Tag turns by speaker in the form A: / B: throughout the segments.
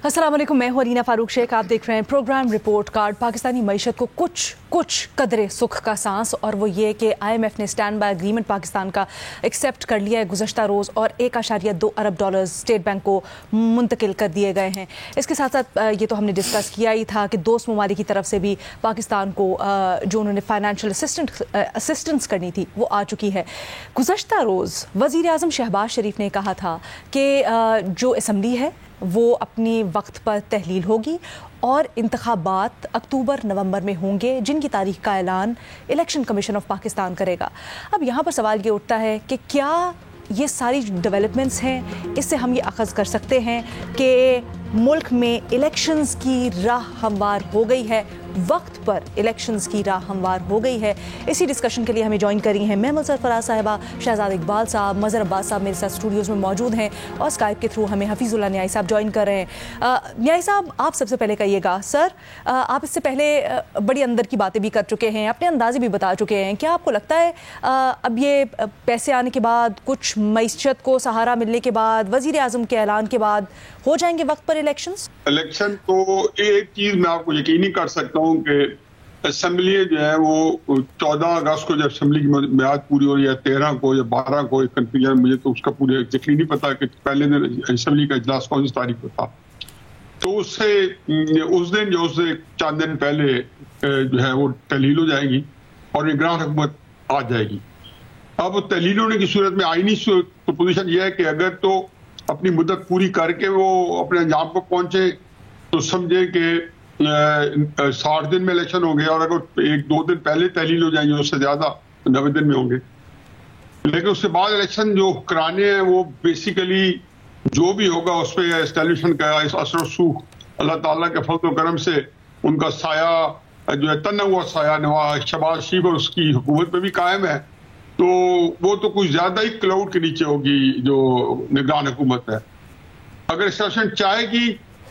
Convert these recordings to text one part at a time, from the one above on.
A: अस्सलाम वालेकुम, मैं हूं अरीना फारूक शेख। आप देख रहे हैं प्रोग्राम रिपोर्ट कार्ड। पाकिस्तानी मईशत को कुछ कदरे सुख का सांस, और वो ये कि IMF ने स्टैंड बाय एग्रीमेंट पाकिस्तान का एक्सेप्ट कर लिया है गुज़श्ता रोज़, और $1.2 अरब स्टेट बैंक को मुंतकिल कर दिए गए हैं। इसके साथ साथ ये तो हमने डिस्कस किया ही था कि दोस्त ममालिक की तरफ से भी पाकिस्तान को जो उन्होंने फाइनेंशियल असिस्टेंस करनी थी वो आ चुकी है। गुज़श्ता रोज़ वज़ीर आज़म शहबाज शरीफ ने कहा था कि जो असम्बली है वो अपने वक्त पर तहलील होगी और इंतखाबात अक्टूबर नवंबर में होंगे, जिनकी तारीख का ऐलान इलेक्शन कमीशन ऑफ पाकिस्तान करेगा। अब यहाँ पर सवाल ये उठता है कि क्या ये सारी डेवलपमेंट्स हैं, इससे हम ये अखज़ कर सकते हैं कि मुल्क में इलेक्शंस की राह हमवार हो गई है, वक्त पर इलेक्शंस की राह हमवार हो गई है। इसी डिस्कशन के लिए हमें ज्वाइन करी हैं महमूद सरफराज साहिबा, शहजाद इकबाल साहब, मज़हर अब्बास साहब मेरे साथ स्टूडियोज़ में मौजूद हैं, और स्काइप के थ्रू हमें हफीज़ुल्लाह न्याई साहब ज्वाइन कर रहे हैं। न्याई साहब, आप सबसे पहले कहिएगा, सर आप इससे पहले बड़ी अंदर की बातें भी कर चुके हैं, अपने अंदाजे भी बता चुके हैं। क्या आपको लगता है अब ये पैसे आने के बाद, कुछ मईशत को सहारा मिलने के बाद, वज़ीर आज़म के ऐलान के बाद हो जाएंगे वक्त पर इलेक्शंस?
B: इलेक्शन तो एक चीज मैं आपको यकीनी कर सकता हूँ कि असेंबली जो है वो 14 अगस्त को जब असेंबली की मियाद पूरी हो रही है, 13 को या 12 को, एक कंफ्यूजन मुझे तो उसका पूरे यकीनी पता कि पहले दिन असेंबली का इजलास कौन सी तारीख को था, तो उससे उस दिन जो उससे चंद दिन पहले जो है वो तहलील हो जाएगी और निगरान हुकूमत आ जाएगी। अब तहलील होने की सूरत में आईनी पोजीशन यह है कि अगर तो अपनी मुद्दत पूरी करके वो अपने अंजाम को पहुंचे तो समझे कि 60 दिन में इलेक्शन होंगे, और अगर 1-2 दिन पहले तहलील हो जाएंगे उससे ज्यादा 90 दिन में होंगे। लेकिन उसके बाद इलेक्शन जो कराने हैं वो बेसिकली जो भी होगा उस पर एस्टेब्लिशमेंट का इस असर सूख अल्लाह ताला के फजल करम से उनका साया जो है, तना हुआ साया नवाज शहबाज शरीफ और उसकी हुकूमत पे भी कायम है, तो वो तो कुछ ज्यादा ही क्लाउड के नीचे होगी जो निगरान हुकूमत है। अगर एस्टेब्लिशमेंट चाहेगी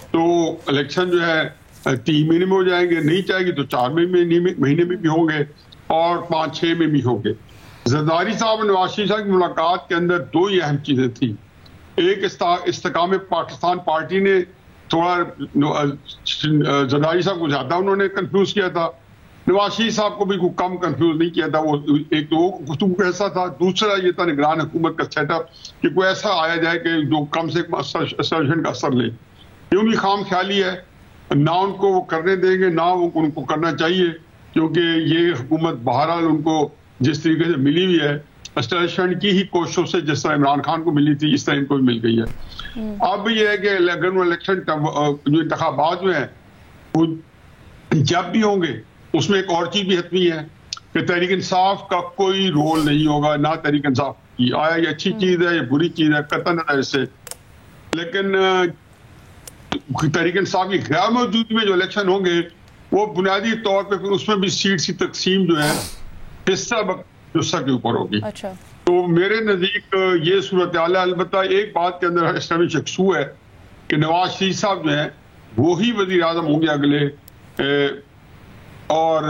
B: तो इलेक्शन जो है 3 महीने में हो जाएंगे, नहीं चाहेगी तो 4 महीने में भी होंगे और 5-6 में भी होंगे। जरदारी साहब और नवाज शरीफ साहब की मुलाकात के अंदर 2 ही अहम चीजें थी। एक, इस्तेकाम पाकिस्तान पार्टी ने थोड़ा जरदारी साहब को ज्यादा उन्होंने कंफ्यूज किया था, नवाज शरीफ साहब को भी कम कंफ्यूज नहीं किया था। वो एक तो गुफ्तगू ऐसा था, दूसरा ये था निगरान हुकूमत का सेटअप कि कोई ऐसा आया जाए कि जो कम से कम एस्टेब्लिशमेंट का असर ले। क्यों भी खाम ख्याली है, ना उनको वो करने देंगे ना वो उनको करना चाहिए, क्योंकि ये हुकूमत बहरहाल उनको जिस तरीके से मिली हुई है एस्टेब्लिशमेंट की ही कोशिशों से, जिस तरह इमरान खान को मिली थी इस तरह इनको भी मिल गई है। अब ये है कि अगर वो इलेक्शन जो इंतखाबात में है वो जब भी होंगे उसमें एक और चीज भी हतमी है कि तहरीक इंसाफ का कोई रोल नहीं होगा, ना तहरीक इंसाफ की आया ये अच्छी चीज है, ये बुरी चीज है, कतन है इससे। लेकिन तहरीक इंसाफ की गैर मौजूदगी में जो इलेक्शन होंगे वो बुनियादी तौर पे फिर उसमें भी सीट्स की तकसीम जो है हिस्सा के ऊपर होगी।
A: अच्छा।
B: तो मेरे नजदीक ये सूरत हाल है। अलबत्ता एक बात के अंदर एस्टेब्लिश यकसू है कि नवाज शरीफ साहब जो है वो ही वजीर आजम होंगे अगले, और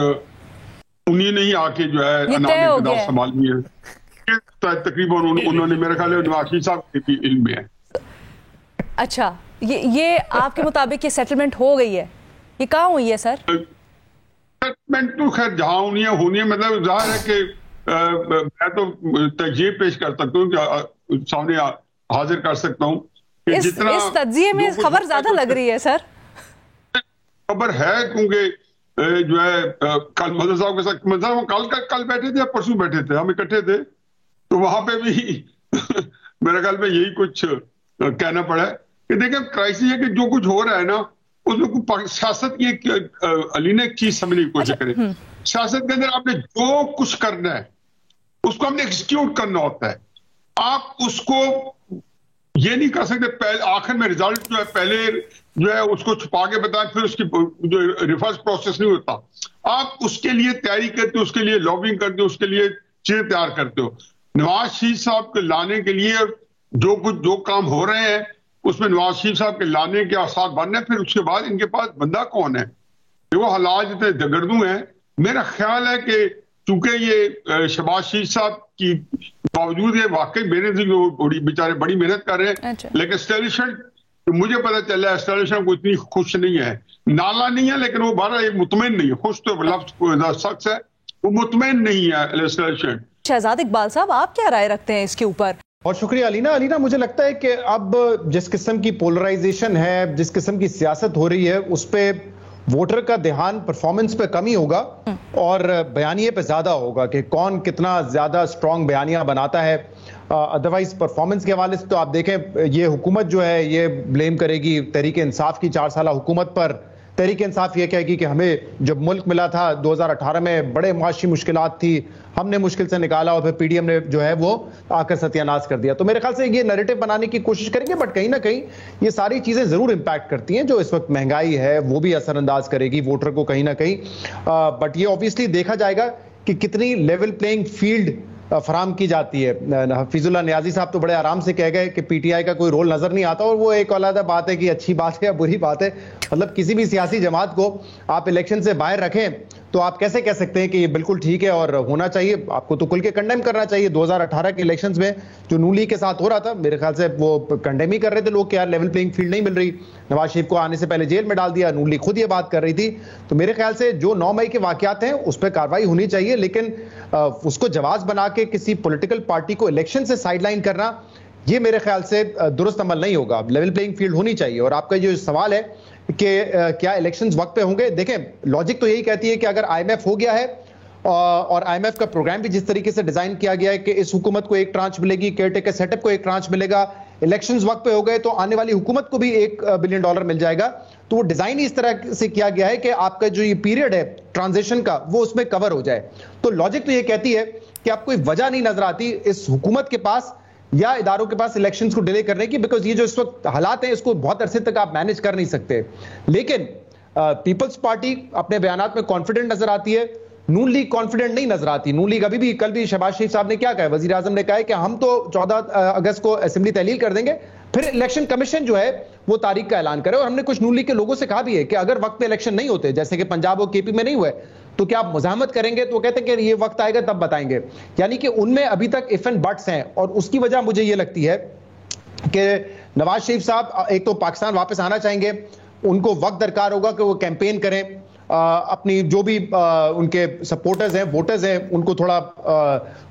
B: उन्हीं ने ही आके जो है इक़्तिदार संभालनी है तकरीबन। उन्होंने मेरे ख्याल नवाज शरीफ साहब के भी इल्म में है।
A: अच्छा, ये आपके मुताबिक ये सेटलमेंट हो गई है? ये कहाँ हुई है सर?
B: सेटलमेंट तो खैर जहाँ होनी है, मतलब जाहिर है कि मैं तो तज्जिए पेश कर सकता हूँ कि सामने हाजिर कर सकता हूँ कि जितना
A: इस तज्जिए में खबर ज्यादा लग रही है सर।
B: खबर है क्योंकि जो है कल मदर साहब के साथ कल बैठे थे या परसों बैठे थे, हम इकट्ठे थे, तो वहां पे भी मेरे ख्याल में यही कुछ कहना पड़ा है कि देखिए क्राइसिस है कि जो कुछ हो रहा है ना उसमें सियासत की अली ने एक चीज समझने की कोशिश करे। सियासत के अंदर आपने जो कुछ करना है उसको हमने एग्जीक्यूट करना होता है। आप उसको ये नहीं कर सकते पहले आखिर में रिजल्ट जो है पहले जो है उसको छुपा के बताएं, फिर उसकी जो रिवर्स प्रोसेस नहीं होता। आप उसके लिए तैयारी करते हो, उसके लिए लॉबिंग करते हो, उसके लिए चीजें तैयार करते हो। नवाज शरीफ साहब के लाने के लिए जो काम हो रहे हैं उसमें नवाज शरीफ साहब के लाने के आसार बन रहे हैं। फिर उसके बाद इनके पास बंदा कौन है? वो हालात इतने दगड़दू हैं। मेरा ख्याल है कि चूंकि ये शहबाज शरीफ साहब की बावजूद ये वाकई मेहनत बेचारे बड़ी मेहनत कर रहे हैं, लेकिन एस्टेब्लिशमेंट तो मुझे पता चला एस्टेब्लिशमेंट को इतनी खुश नहीं है, नाला नहीं है, लेकिन वो बारह मुतमईन नहीं है। खुश तो लफ्ज शख्स है, वो मुतमईन नहीं है एस्टेब्लिशमेंट।
A: शहजाद इकबाल साहब, आप क्या राय रखते हैं इसके ऊपर?
C: बहुत शुक्रिया अलीना। मुझे लगता है कि अब जिस किस्म की पोलराइजेशन है, जिस किस्म की सियासत हो रही है, उस पे वोटर का ध्यान परफॉर्मेंस पे कम ही होगा और बयानिए पे ज्यादा होगा कि कौन कितना ज्यादा स्ट्रांग बयानिया बनाता है। अदरवाइज परफॉर्मेंस के हवाले से तो आप देखें, ये हुकूमत जो है ये ब्लेम करेगी तहरीक इंसाफ की 4 साल हुकूमत पर। तहरीक इंसाफ ये कहेगी कि हमें जब मुल्क मिला था 2018 में बड़े माशी मुश्किलात थी, हमने मुश्किल से निकाला और फिर पीडीएम ने जो है वो आकर सत्यानाश कर दिया। तो मेरे ख्याल से ये नैरेटिव बनाने की कोशिश करेंगे, बट कहीं ना कहीं ये सारी चीजें जरूर इंपैक्ट करती हैं। जो इस वक्त महंगाई है वो भी असरअंदाज करेगी वोटर को कहीं ना कहीं, बट ये ऑब्वियसली देखा जाएगा कि कितनी लेवल प्लेइंग फील्ड फराम की जाती है। हफीजुल्लाह नियाजी साहब तो बड़े आराम से कह गए कि पीटीआई का कोई रोल नजर नहीं आता, और वो एक अलग बात है कि अच्छी बात है या बुरी बात है। मतलब किसी भी सियासी जमात को आप इलेक्शन से बाहर रखें तो आप कैसे कह सकते हैं कि ये बिल्कुल ठीक है और होना चाहिए? आपको तो खुल के कंडेम करना चाहिए। 2018 के इलेक्शंस में जो नून लीग के साथ हो रहा था, मेरे ख्याल से वो कंडेम ही कर रहे थे लोग कि यार लेवल प्लेइंग फील्ड नहीं मिल रही। नवाज शरीफ को आने से पहले जेल में डाल दिया, नून लीग खुद ये बात कर रही थी। तो मेरे ख्याल से जो 9 मई के वाकयात हैं उस पर कार्रवाई होनी चाहिए, लेकिन उसको जवाब बना के किसी पॉलिटिकल पार्टी को इलेक्शन से साइडलाइन करना, ये मेरे ख्याल से दुरुस्त अमल नहीं होगा। लेवल प्लेइंग फील्ड होनी चाहिए। और आपका जो सवाल है कि क्या इलेक्शंस वक्त पे होंगे, देखें लॉजिक तो यही कहती है कि अगर आईएमएफ हो गया है और आईएमएफ का प्रोग्राम भी जिस तरीके से डिजाइन किया गया है कि इस हुकूमत को एक ट्रांच मिलेगी, केयरटेकर सेटअप को एक ट्रांच मिलेगा, इलेक्शंस वक्त पे हो गए तो आने वाली हुकूमत को भी $1 बिलियन मिल जाएगा। तो वो डिजाइन इस तरह से किया गया है कि आपका जो ये पीरियड है ट्रांजिशन का वो उसमें कवर हो जाए। तो लॉजिक तो ये कहती है कि आपको कोई वजह नहीं नजर आती इस हुकूमत के पास या इदारों के पास इलेक्शंस को डिले करने की, बिकॉज ये जो इस वक्त हालात हैं इसको बहुत अरसे तक आप मैनेज कर नहीं सकते। लेकिन पीपल्स पार्टी अपने बयानात में कॉन्फिडेंट नजर आती है, नून लीग कॉन्फिडेंट नहीं नजर आती। नून लीग अभी भी, कल भी शहबाज शरीफ साहब ने क्या कहा, वजीर आजम ने कहा है कि हम तो 14 अगस्त को असेंबली तहलील कर देंगे, फिर इलेक्शन कमीशन जो है वो तारीख का ऐलान करे। और हमने कुछ नून लीग के लोगों से कहा भी है कि अगर वक्त पे इलेक्शन नहीं होते, जैसे कि पंजाब और केपी में नहीं हुए, तो क्या आप मुजाहमत करेंगे? तो कहते हैं कि ये वक्त आएगा तब बताएंगे। यानी कि उनमें अभी तक इफ एंड बट्स हैं, और उसकी वजह मुझे ये लगती है कि नवाज शरीफ साहब एक तो पाकिस्तान वापस आना चाहेंगे, उनको वक्त दरकार होगा कि वो कैंपेन करें, अपनी जो भी उनके सपोर्टर्स हैं, वोटर्स हैं, उनको थोड़ा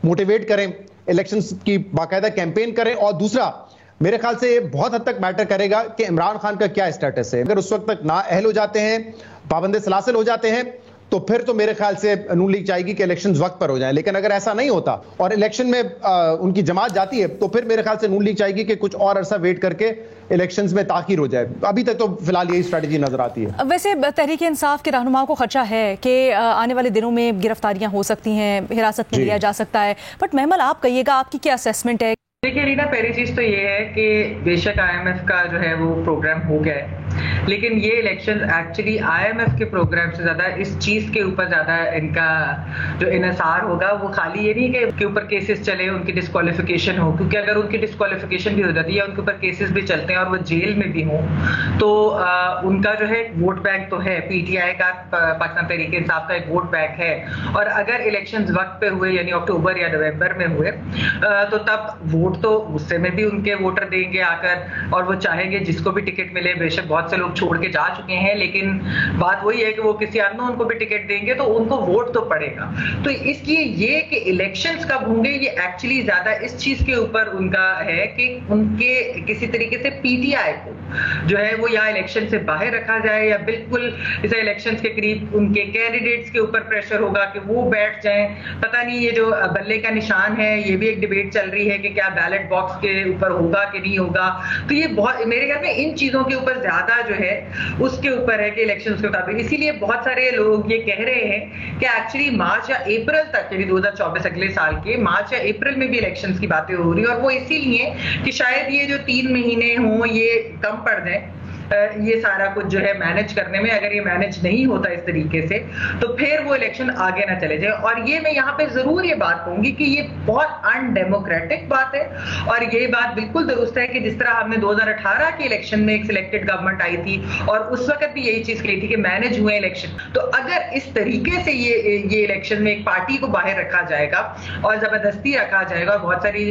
C: मोटिवेट करें, इलेक्शंस की बाकायदा कैंपेन करें। और दूसरा मेरे ख्याल से ये बहुत हद तक मैटर करेगा कि इमरान खान का क्या स्टेटस है। अगर उस वक्त तक ना अहल हो जाते हैं, पाबंद सलासिल हो जाते हैं, तो फिर तो मेरे ख्याल से नून लीग चाहेगी कि इलेक्शंस वक्त पर हो जाएं। लेकिन अगर ऐसा नहीं होता और इलेक्शन में उनकी जमात जाती है, तो फिर मेरे ख्याल से नून लीग चाहेगी कि कुछ और अरसा वेट करके इलेक्शंस में ताखीर हो जाए। अभी तक तो फिलहाल यही स्ट्रेटजी नजर आती है।
A: वैसे तहरीक इंसाफ के रहनुमाओं को खदशा है कि आने वाले दिनों में गिरफ्तारियां हो सकती हैं, हिरासत में लिया जा सकता है, बट महमल आप कहिएगा, आपकी क्या असेसमेंट है?
D: देखिए रीना, पहली चीज तो ये है कि बेशक आईएमएफ का जो है वो प्रोग्राम हो गया है, लेकिन ये इलेक्शन एक्चुअली आईएमएफ के प्रोग्राम से ज्यादा इस चीज के ऊपर ज्यादा इनका जो इन्हिसार होगा वो खाली ये नहीं कि उनके ऊपर केसेस चले, उनकी डिस्क्वालिफिकेशन हो, क्योंकि अगर उनकी डिस्क्वालिफिकेशन भी हो जाती है, उनके ऊपर केसेस भी चलते हैं और वो जेल में भी हों, तो उनका जो है वोट बैंक तो है, पीटीआई का, पाकिस्तान तहरीक इंसाफ का एक वोट बैंक है। और अगर इलेक्शन वक्त पे हुए यानी अक्टूबर या नवंबर में हुए तो तब वोट तो गुस्से में भी उनके वोटर देंगे आकर, और वो चाहेंगे जिसको भी टिकट मिले। बेशक बहुत से लोग छोड़ के जा चुके हैं, लेकिन बात वही है कि वो किसी अननोन को भी टिकट देंगे तो उनको वोट तो पड़ेगा। तो इसलिए ये कि इलेक्शंस कब होंगे, ये एक्चुअली ज्यादा इस चीज के ऊपर उनका है कि उनके किसी तरीके से पीटीआई को जो है वो या इलेक्शन से बाहर रखा जाए, या बिल्कुल इसे इलेक्शंस के करीब उनके कैंडिडेट्स के ऊपर प्रेशर होगा कि वो बैठ जाएं। पता नहीं ये जो बल्ले का निशान है, ये भी एक डिबेट चल रही है कि क्या बैलेट बॉक्स के ऊपर होगा कि नहीं होगा। तो ये बहुत, मेरे ख्याल में इन चीजों के ऊपर ज्यादा जो है उसके ऊपर है कि इलेक्शंस के मुताबिक। इसीलिए बहुत सारे लोग ये कह रहे हैं कि एक्चुअली मार्च या अप्रैल तक, यानी 2024 अगले साल के मार्च या अप्रैल में भी इलेक्शंस की बातें हो रही है, और वो इसीलिए कि शायद ये जो 3 महीने हों ये कम पड़ जाए ये सारा कुछ जो है मैनेज करने में, अगर ये मैनेज नहीं होता इस तरीके से तो फिर वो इलेक्शन आगे ना चले जाए। और ये मैं यहाँ पे जरूर ये बात कहूंगी कि ये बहुत अनडेमोक्रेटिक बात है और ये बात बिल्कुल दुरुस्त है कि जिस तरह हमने 2018 के इलेक्शन में एक सिलेक्टेड गवर्नमेंट आई थी और उस वक्त भी यही चीज कही थी कि मैनेज हुए इलेक्शन, तो अगर इस तरीके से ये इलेक्शन में एक पार्टी को बाहर रखा जाएगा और जबरदस्ती रखा जाएगा और बहुत सारी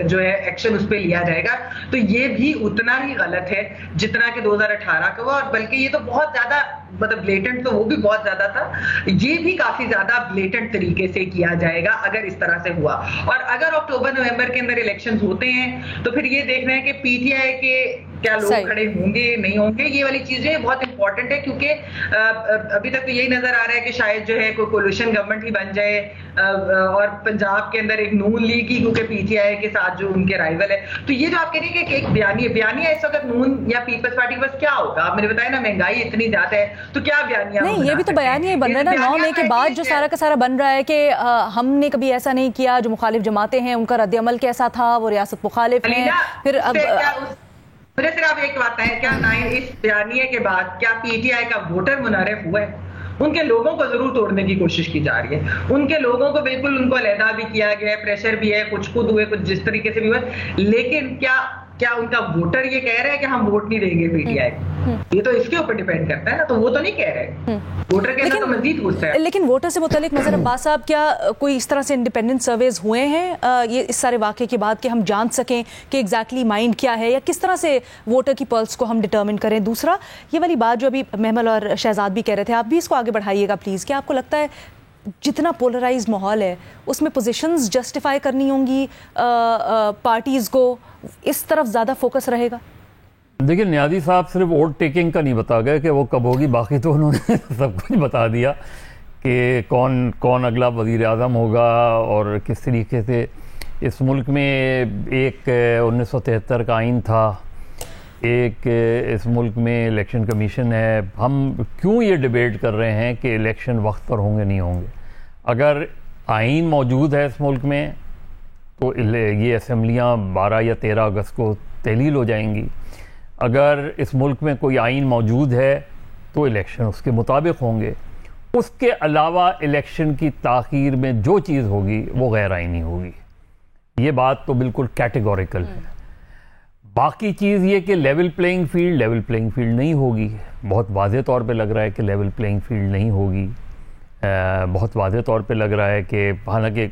D: जो है एक्शन उस पर लिया जाएगा, तो ये भी उतना ही गलत है जितना कि 2018 का हुआ। और बल्कि ये तो बहुत ज्यादा मतलब ब्लेटेंट, तो वो भी बहुत ज्यादा था, ये भी काफी ज्यादा ब्लेटेंट तरीके से किया जाएगा अगर इस तरह से हुआ। और अगर अक्टूबर नवंबर के अंदर इलेक्शंस होते हैं तो फिर ये देखना है कि पीटीआई के क्या लोग खड़े होंगे नहीं होंगे, ये वाली चीजें बहुत इंपॉर्टेंट है क्योंकि अभी तक तो यही नजर आ रहा है कि शायद जो है कोई कोलिशन गवर्नमेंट ही बन जाए और पंजाब के अंदर एक नून लीग ही, क्योंकि पीटीआई के साथ जो उनके राइवल है। तो ये जो आप कह रही है कि एक बयानिया इस वक्त नून या पीपल्स पार्टी के पास क्या होगा, आप मुझे बताया ना, महंगाई इतनी ज्यादा है तो क्या बयानिया
A: नहीं, ये भी तो बयानिया ही बन रहा है ना 9 मई के बाद, जो सारा का सारा बन रहा है कि हमने कभी ऐसा नहीं किया, जो मुखालिफ जमातें हैं उनका रद्द-ए-अमल कैसा था, वो रियासत मुखालिफ है। फिर अब
D: मुझे सिर्फ आप एक बात है, क्या इस बयानिए के बाद क्या पीटीआई का वोटर मुनारिफ हुआ है? उनके लोगों को जरूर तोड़ने की कोशिश की जा रही है, उनके लोगों को बिल्कुल उनको अलहदा भी किया गया है, प्रेशर भी है, कुछ खुद हुए, कुछ जिस तरीके से भी हुए, लेकिन क्या उनका वोटर ये कह रहे हैं कि हम वोट नहीं देंगे पीटीआई को? ये तो इसके ऊपर डिपेंड करता है ना, तो वो तो नहीं कह रहे, वोटर के अंदर तो मजीद पूछता है।
A: लेकिन वोटर से मुतालिक नज़र अब्बास साहब, क्या कोई इस तरह से इंडिपेंडेंट सर्वेज हुए हैं ये इस सारे वाक़े के बाद कि हम जान सकें कि एग्जैक्टली माइंड क्या है या किस तरह से वोटर की पल्स को हम डिटर्मिन करें? दूसरा, ये वाली बात जो अभी महमल और शहजाद भी कह रहे थे, आप भी इसको आगे बढ़ाइएगा प्लीज़। क्या आपको लगता है जितना पोलराइज माहौल है उसमें पोजीशंस जस्टिफाई करनी होंगी पार्टीज़ को, इस तरफ ज़्यादा फोकस रहेगा?
E: देखिए, नियाज़ी साहब सिर्फ वोट टेकिंग का नहीं बता गए कि वो कब होगी, बाकी तो उन्होंने सब कुछ बता दिया कि कौन अगला वज़ीर आज़म होगा और किस तरीके से इस मुल्क में एक 1973 का आइन था, एक इस मुल्क में इलेक्शन कमीशन है। हम क्यों ये डिबेट कर रहे हैं कि इलेक्शन वक्त पर होंगे नहीं होंगे? अगर आइन मौजूद है इस मुल्क में तो ये असम्बलियाँ 12 या 13 अगस्त को तहलील हो जाएंगी। अगर इस मुल्क में कोई आइन मौजूद है तो इलेक्शन उसके मुताबिक होंगे। उसके अलावा इलेक्शन की ताख़ीर में जो चीज़ होगी वो गैर आइनी होगी। ये बात तो बिल्कुल कैटेगोरिकल है। बाकी चीज़ ये कि लेवल प्लेइंग फील्ड नहीं होगी। बहुत वाज़े तौर पे लग रहा है कि लेवल प्लेइंग फील्ड नहीं होगी। बहुत वाज़े तौर पे लग रहा है कि हालांकि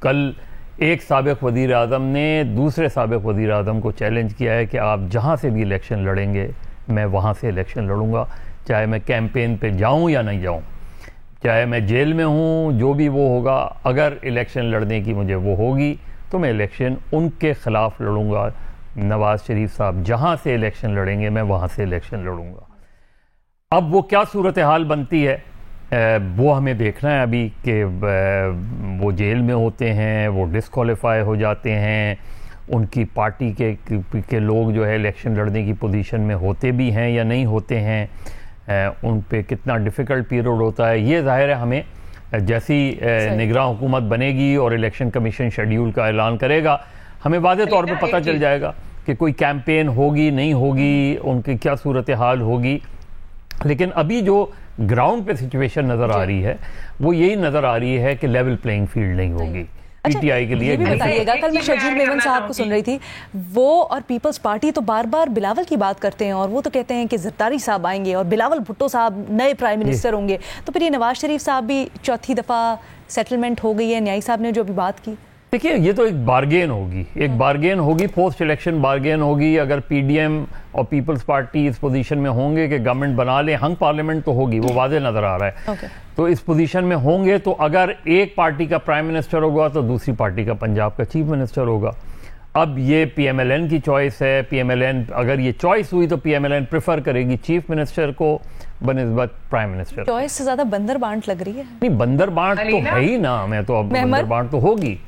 E: कल एक साबिक़ वज़ीर आज़म ने दूसरे साबिक़ वज़ीर आज़म को चैलेंज किया है कि आप जहाँ से भी इलेक्शन लड़ेंगे मैं वहाँ से इलेक्शन लड़ूंगा, चाहे मैं कैंपेन पे जाऊँ या नहीं जाऊँ, चाहे मैं जेल में हूँ, जो भी वो होगा, अगर इलेक्शन लड़ने की मुझे वो होगी तो मैं इलेक्शन उनके ख़िलाफ़ लड़ूंगा। नवाज़ शरीफ साहब जहाँ से इलेक्शन लड़ेंगे मैं वहाँ से इलेक्शन लड़ूंगा। अब वो क्या सूरत हाल बनती है वो हमें देखना है अभी कि वो जेल में होते हैं, वो डिस्क्वालीफाई हो जाते हैं, उनकी पार्टी के लोग जो है इलेक्शन लड़ने की पोजीशन में होते भी हैं या नहीं होते हैं, उन पे कितना डिफ़िकल्ट पीरियड होता है। ये ज़ाहिर है हमें जैसी निगरान हुकूमत बनेगी और इलेक्शन कमीशन शेड्यूल का ऐलान करेगा हमें वाज़े तौर पे पता चल जाएगा कि कोई कैंपेन होगी नहीं होगी, उनकी क्या सूरत हाल होगी। लेकिन अभी जो ग्राउंड पे सिचुएशन नज़र आ रही है वो यही नज़र आ रही है कि लेवल प्लेइंग फील्ड नहीं होगी पीटीआई के लिए।
A: ये भी बताइएगा, कल मैं शजील मेमन साहब को सुन रही थी, वो और पीपल्स पार्टी तो बार बार बिलावल की बात करते हैं और वो तो कहते हैं कि ज़रदारी साहब आएंगे और बिलावल भुट्टो साहब नए प्राइम मिनिस्टर होंगे। तो फिर ये नवाज शरीफ साहब भी चौथी दफ़ा सेटलमेंट हो गई है, न्यायी साहब ने जो अभी बात की।
E: देखिए, ये तो एक बारगेन होगी, पोस्ट इलेक्शन बारगेन होगी। अगर पीडीएम और पीपल्स पार्टी इस पोजीशन में होंगे कि गवर्नमेंट बना ले, हंग पार्लियामेंट तो होगी, वो वाज़े नज़र आ रहा है। तो इस पोजीशन में होंगे तो अगर एक पार्टी का प्राइम मिनिस्टर होगा तो दूसरी पार्टी का पंजाब का चीफ मिनिस्टर होगा। अब ये पीएमएलएन की चॉइस है। पीएमएलएन अगर ये चॉइस हुई तो पीएमएलएन प्रेफर करेगी चीफ मिनिस्टर को बनिस्बत प्राइम मिनिस्टर।
A: चॉइस से ज़्यादा बंदर बांट लग रही है।
E: नहीं, बंदर बांट तो है ही ना, मैं तो अब बंदर बांट तो होगी।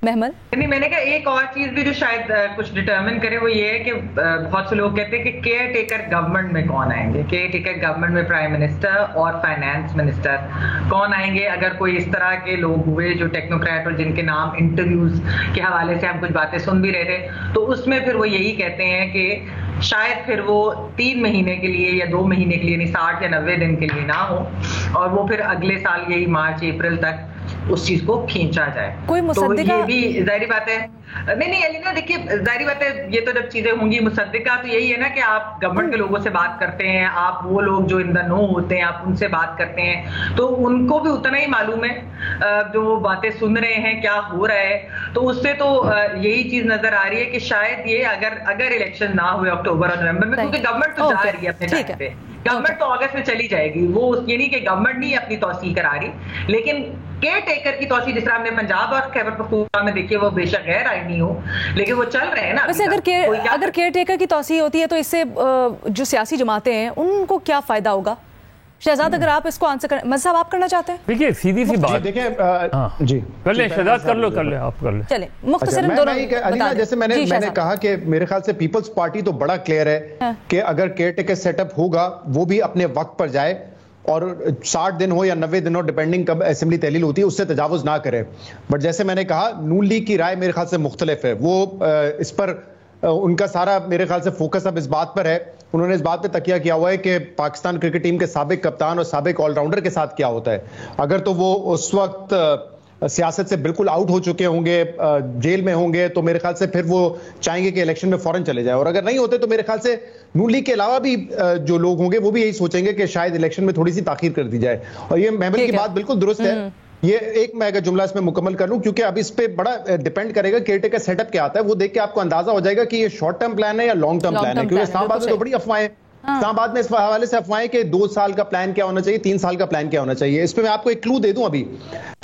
A: महमल
D: नहीं, मैंने कहा एक और चीज भी जो शायद कुछ डिटरमिन करे वो ये है कि बहुत से लोग कहते हैं कि केयर टेकर गवर्नमेंट में कौन आएंगे, केयर टेकर गवर्नमेंट में प्राइम मिनिस्टर और फाइनेंस मिनिस्टर कौन आएंगे। अगर कोई इस तरह के लोग हुए जो टेक्नोक्रेट और जिनके नाम इंटरव्यूज के हवाले से हम कुछ बातें सुन भी रहे थे, तो उसमें फिर वो यही कहते हैं कि शायद फिर वो 3 महीने के लिए या 2 महीने के लिए, नहीं 60 या 90 दिन के लिए ना हो, और वो फिर अगले साल यही मार्च अप्रैल तक उस चीज को खींचा जाए।
A: कोई मुसद्दिका,
D: तो ये भी जाहिर बात है, नहीं अलीना देखिए, जाहिर बात है ये तो जब चीजें होंगी, मुसद्दिका तो यही है ना कि आप गवर्नमेंट के लोगों से बात करते हैं, आप वो लोग जो इन द नो होते हैं आप उनसे बात करते हैं, तो उनको भी उतना ही मालूम है जो वो बातें सुन रहे हैं क्या हो रहा है। तो उससे तो यही चीज नजर आ रही है कि शायद ये अगर इलेक्शन ना हुए अक्टूबर और नवंबर में, क्योंकि गवर्नमेंट तो जा रही है अपने टाइम पे, गवर्नमेंट तो अगस्त में चली जाएगी, वो ये नहीं कि गवर्नमेंट नहीं अपनी तौसीह करा रही, लेकिन केयर टेकर की तौसीह जिस तरह हमने पंजाब और खैबर पख्तूनख्वा में देखिए, वो बेशक गैर आईनी हो लेकिन वो चल रहे हैं ना।
A: वैसे अगर केयर टेकर की तौसीह होती है तो इससे जो सियासी जमातें हैं उनको क्या फायदा होगा? शहजाद, अगर आप इसको आंसर करें, मज़हब आप करना चाहते हैं?
E: देखिए सीधी सी बात,
C: देखिए जी
E: कर ले शहजाद, कर ले आप कर ले।
A: चले मुख्तसरन दोनों
C: अलीना, जैसे मैंने कहा कि मेरे ख्याल से पीपल्स पार्टी तो बड़ा क्लियर है कि अगर केयर टेकर सेटअप होगा वो भी अपने वक्त पर जाए और 60 दिन हो या 90 दिन हो, डिपेंडिंग कब असेंबली तहलील होती है, उससे तजावुज ना करे। बट जैसे मैंने कहा, नून लीग की राय मेरे ख्याल से मुख्तलिफ है। वो इस पर उनका सारा मेरे ख्याल से फोकस अब इस बात पर है, उन्होंने इस बात पे तकिया किया हुआ है कि पाकिस्तान क्रिकेट टीम के साबिक कप्तान और साबिक ऑलराउंडर के साथ क्या होता है। अगर तो वो उस वक्त सियासत से बिल्कुल आउट हो चुके होंगे, जेल में होंगे, तो मेरे ख्याल से फिर वो चाहेंगे कि इलेक्शन में फौरन चले जाए, और अगर नहीं होते तो मेरे ख्याल से नून लीग के अलावा भी जो लोग होंगे वो भी यही सोचेंगे कि शायद इलेक्शन में थोड़ी सी ताखीर कर दी जाए। और ये महमल की बात बिल्कुल दुरुस्त है। ये एक मैं अगर जुमला इसमें मुकम्मल कर लूं, क्योंकि अब इस पे बड़ा डिपेंड करेगा केयरटेकर सेटअप क्या आता है, वो देख के आपको अंदाजा हो जाएगा कि ये शॉर्ट टर्म प्लान है या लॉन्ग टर्म प्लान है। क्योंकि इस्लामाबाद में तो बड़ी अफवाहें, इस्लामाबाद में इस हवाले से अफवाहें कि 2 साल का प्लान क्या होना चाहिए, 3 साल का प्लान क्या होना चाहिए। इस पे मैं आपको एक क्लू दे दूं, अभी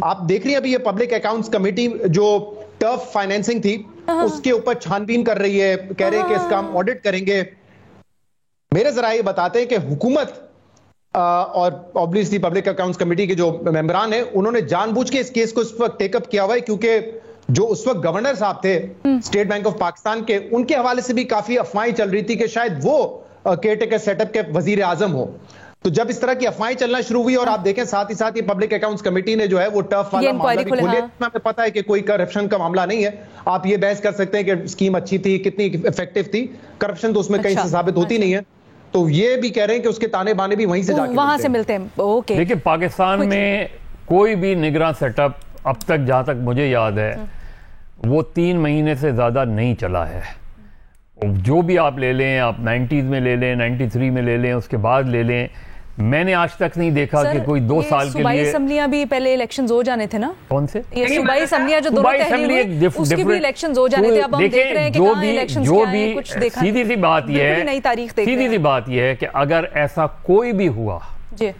C: आप देख रही हैं, अभी ये पब्लिक अकाउंट्स कमेटी जो टर्फ फाइनेंसिंग थी उसके ऊपर छानबीन कर रही है, कह रहे हैं कि इसका हम ऑडिट करेंगे। मेरे जरा ये बताते हैं कि हुकूमत और ऑब्वियसली पब्लिक अकाउंट्स कमेटी के जो मेंबरान हैं, उन्होंने जानबूझ के इस केस को इस वक्त टेकअप किया हुआ है, क्योंकि जो उस वक्त गवर्नर साहब थे स्टेट बैंक ऑफ पाकिस्तान के, उनके हवाले से भी काफी अफवाहें चल रही थी कि शायद वो केयरटेकर सेटअप के वजीर आजम हो। तो जब इस तरह की अफवाहें चलना शुरू हुई, और आप देखें साथ ही साथ ये पब्लिक अकाउंट्स कमेटी ने जो है वो टर्फ वाला मामला भी खोलिया। हमें पता है कि कोई करप्शन का मामला नहीं है, आप ये बहस कर सकते हैं कि स्कीम अच्छी थी, कितनी इफेक्टिव थी, करप्शन तो उसमें कहीं से साबित होती नहीं है। तो ये भी कह रहे हैं कि उसके ताने बाने भी वहीं से जाके
A: वहां से मिलते हैं। ओके,
E: देखिए पाकिस्तान में कोई भी निगरान सेटअप अब तक, जहां तक मुझे याद है, वो 3 महीने से ज्यादा नहीं चला है। जो भी आप ले लें, आप 90s में ले लें, 93 में ले लें, उसके बाद ले लें, मैंने आज तक नहीं देखा कि कोई 2 साल के लिए।
A: असेंबलियां भी पहले इलेक्शंस हो जाने थे ना,
E: कौन से
A: ये सूबाई असेंबलियां जो दोनों तहरीर हुई, उसके भी इलेक्शंस हो जाने थे। अब हम देख रहे हैं कि कहां इलेक्शंस क्या है, कुछ देखा
E: सीधी सी बात ये है,
A: नई तारीख देख रहे हैं।
E: सीधी सी बात ये है कि अगर ऐसा कोई भी हुआ
A: जी,